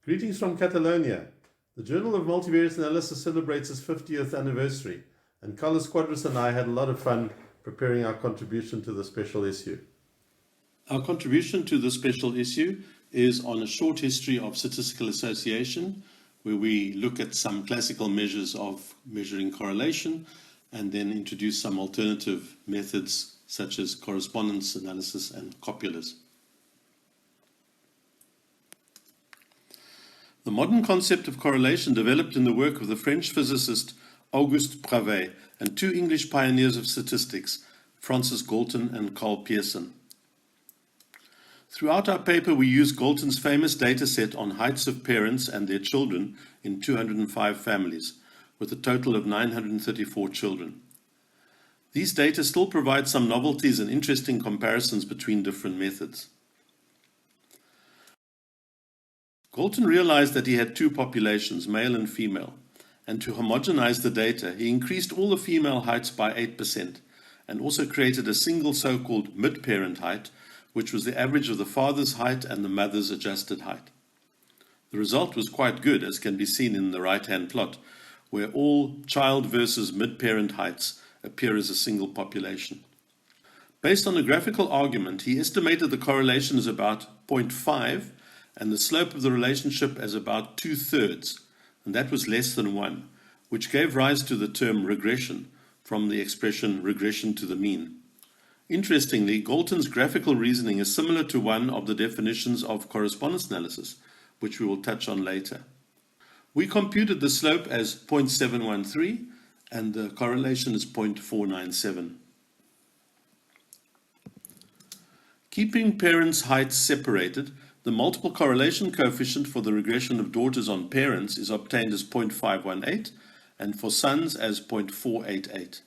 Greetings from Catalonia. The Journal of Multivariate Analysis celebrates its 50th anniversary, and Carlos Cuadras and I had a lot of fun preparing our contribution to the special issue. Our contribution to the special issue is on a short history of statistical association, where we look at some classical measures of measuring correlation and then introduce some alternative methods such as correspondence analysis and copulas. The modern concept of correlation developed in the work of the French physicist Auguste Pravey and two English pioneers of statistics, Francis Galton and Carl Pearson. Throughout our paper, we use Galton's famous data set on heights of parents and their children in 205 families, with a total of 934 children. These data still provide some novelties and interesting comparisons between different methods. Galton realized that he had two populations, male and female, and to homogenize the data, he increased all the female heights by 8% and also created a single so-called mid-parent height, which was the average of the father's height and the mother's adjusted height. The result was quite good, as can be seen in the right-hand plot, where all child versus mid-parent heights appear as a single population. Based on a graphical argument, he estimated the correlation as about 0.5 and the slope of the relationship as about 2/3, and that was less than 1, which gave rise to the term regression from the expression regression to the mean. Interestingly, Galton's graphical reasoning is similar to one of the definitions of correspondence analysis, which we will touch on later. We computed the slope as 0.713 and the correlation is 0.497. Keeping parents' heights separated, the multiple correlation coefficient for the regression of daughters on parents is obtained as 0.518 and for sons as 0.488.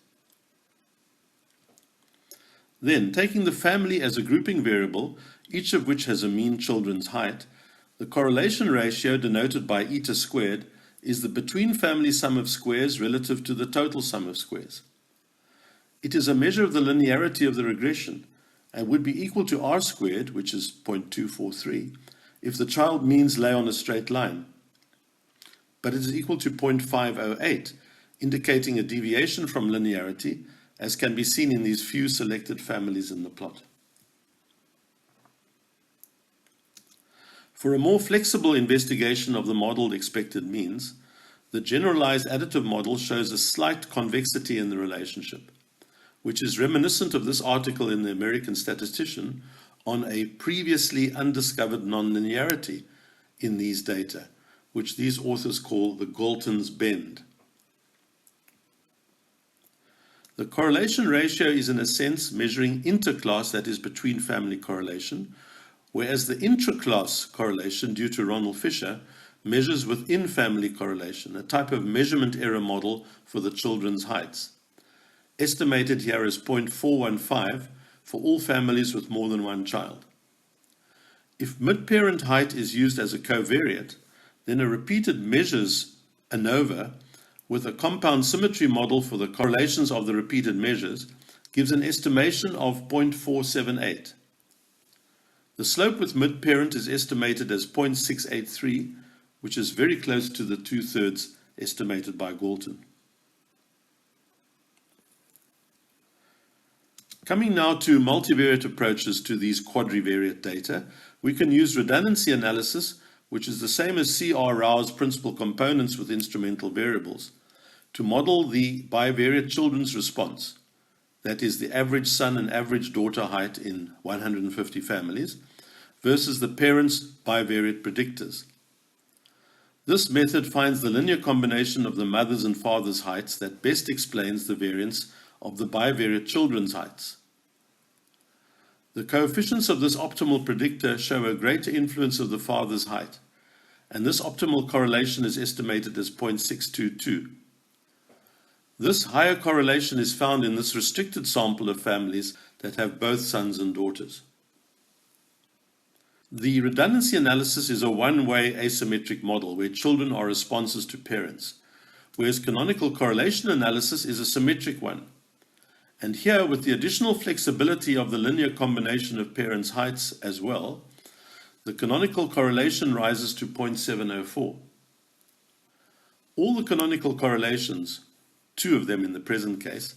Then, taking the family as a grouping variable, each of which has a mean children's height, the correlation ratio, denoted by eta squared, is the between family sum of squares relative to the total sum of squares. It is a measure of the linearity of the regression, and would be equal to r squared, which is 0.243, if the child means lay on a straight line. But it is equal to 0.508, indicating a deviation from linearity, as can be seen in these few selected families in the plot. For a more flexible investigation of the modeled expected means, the generalized additive model shows a slight convexity in the relationship, which is reminiscent of this article in the American Statistician on a previously undiscovered nonlinearity in these data, which these authors call the Galton's bend. The correlation ratio is in a sense measuring interclass, that is between family correlation, whereas the intraclass correlation, due to Ronald Fisher, measures within family correlation, a type of measurement error model for the children's heights. Estimated here as 0.415 for all families with more than one child. If mid-parent height is used as a covariate, then a repeated measures ANOVA with a compound symmetry model for the correlations of the repeated measures gives an estimation of 0.478. The slope with mid-parent is estimated as 0.683, which is very close to the 2/3 estimated by Galton. Coming now to multivariate approaches to these quadrivariate data, we can use redundancy analysis, which is the same as C.R. Rao's principal components with instrumental variables, to model the bivariate children's response, that is the average son and average daughter height in 150 families, versus the parents' bivariate predictors. This method finds the linear combination of the mother's and father's heights that best explains the variance of the bivariate children's heights. The coefficients of this optimal predictor show a greater influence of the father's height, and this optimal correlation is estimated as 0.622. This higher correlation is found in this restricted sample of families that have both sons and daughters. The redundancy analysis is a one-way asymmetric model where children are responses to parents, whereas canonical correlation analysis is a symmetric one. And here, with the additional flexibility of the linear combination of parents' heights as well, the canonical correlation rises to 0.704. All the canonical correlations, 2 of them in the present case,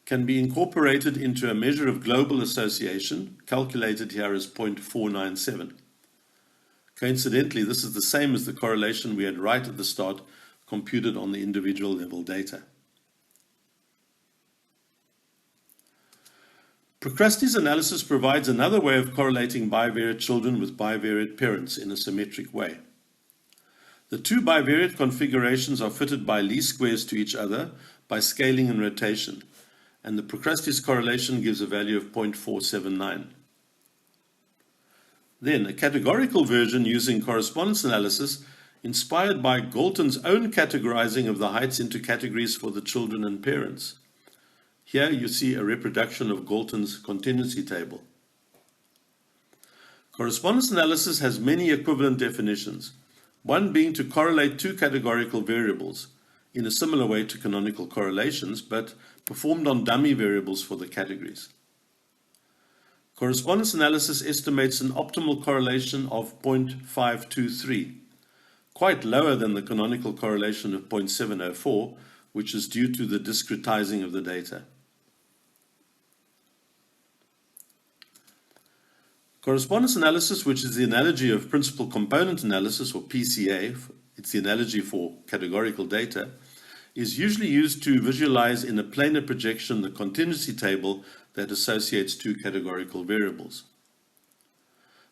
can be incorporated into a measure of global association, calculated here as 0.497. Coincidentally, this is the same as the correlation we had right at the start, computed on the individual level data. Procrustes analysis provides another way of correlating bivariate children with bivariate parents in a symmetric way. The 2 bivariate configurations are fitted by least squares to each other by scaling and rotation, and the Procrustes correlation gives a value of 0.479. Then, a categorical version using correspondence analysis, inspired by Galton's own categorizing of the heights into categories for the children and parents. Here you see a reproduction of Galton's contingency table. Correspondence analysis has many equivalent definitions, one being to correlate 2 categorical variables, in a similar way to canonical correlations, but performed on dummy variables for the categories. Correspondence analysis estimates an optimal correlation of 0.523, quite lower than the canonical correlation of 0.704, which is due to the discretizing of the data. Correspondence analysis, which is the analogy of principal component analysis, or PCA, it's the analogy for categorical data, is usually used to visualize in a planar projection the contingency table that associates 2 categorical variables.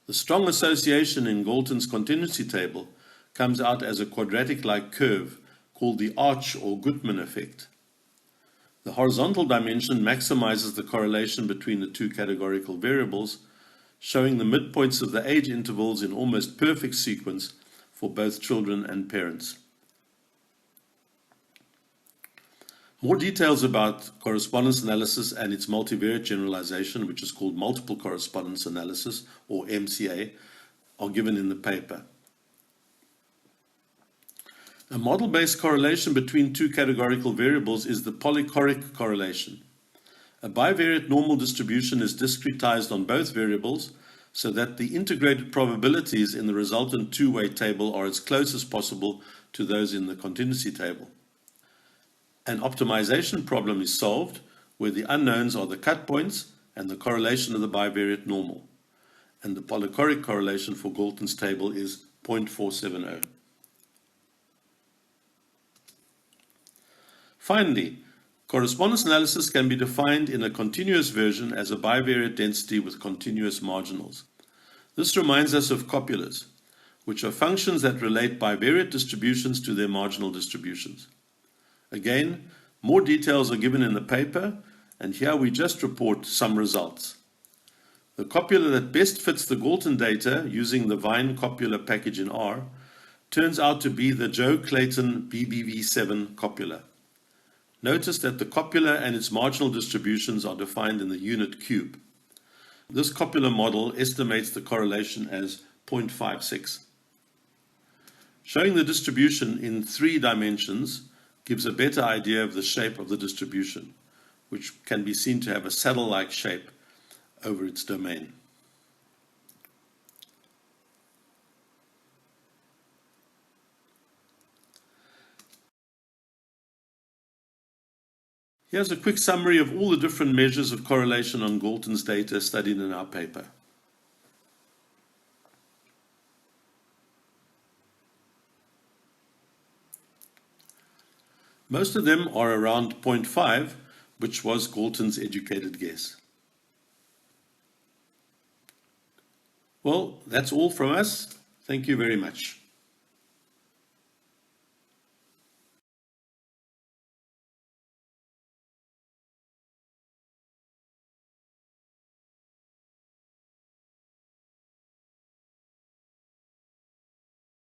The strong association in Galton's contingency table comes out as a quadratic-like curve called the arch or Gutmann effect. The horizontal dimension maximizes the correlation between the 2 categorical variables, showing the midpoints of the age intervals in almost perfect sequence for both children and parents. More details about correspondence analysis and its multivariate generalization, which is called multiple correspondence analysis, or MCA, are given in the paper. A model-based correlation between 2 categorical variables is the Polycoric correlation. A bivariate normal distribution is discretized on both variables so that the integrated probabilities in the resultant 2-way table are as close as possible to those in the contingency table. An optimization problem is solved where the unknowns are the cut points and the correlation of the bivariate normal, and the Polycoric correlation for Galton's table is 0.470. Finally, correspondence analysis can be defined in a continuous version as a bivariate density with continuous marginals. This reminds us of copulas, which are functions that relate bivariate distributions to their marginal distributions. Again, more details are given in the paper, and here we just report some results. The copula that best fits the Galton data using the Vine copula package in R turns out to be the Joe Clayton BBV7 copula. Notice that the copula and its marginal distributions are defined in the unit cube. This copula model estimates the correlation as 0.56. Showing the distribution in 3 dimensions gives a better idea of the shape of the distribution, which can be seen to have a saddle-like shape over its domain. Here's a quick summary of all the different measures of correlation on Galton's data studied in our paper. Most of them are around 0.5, which was Galton's educated guess. Well, that's all from us. Thank you very much.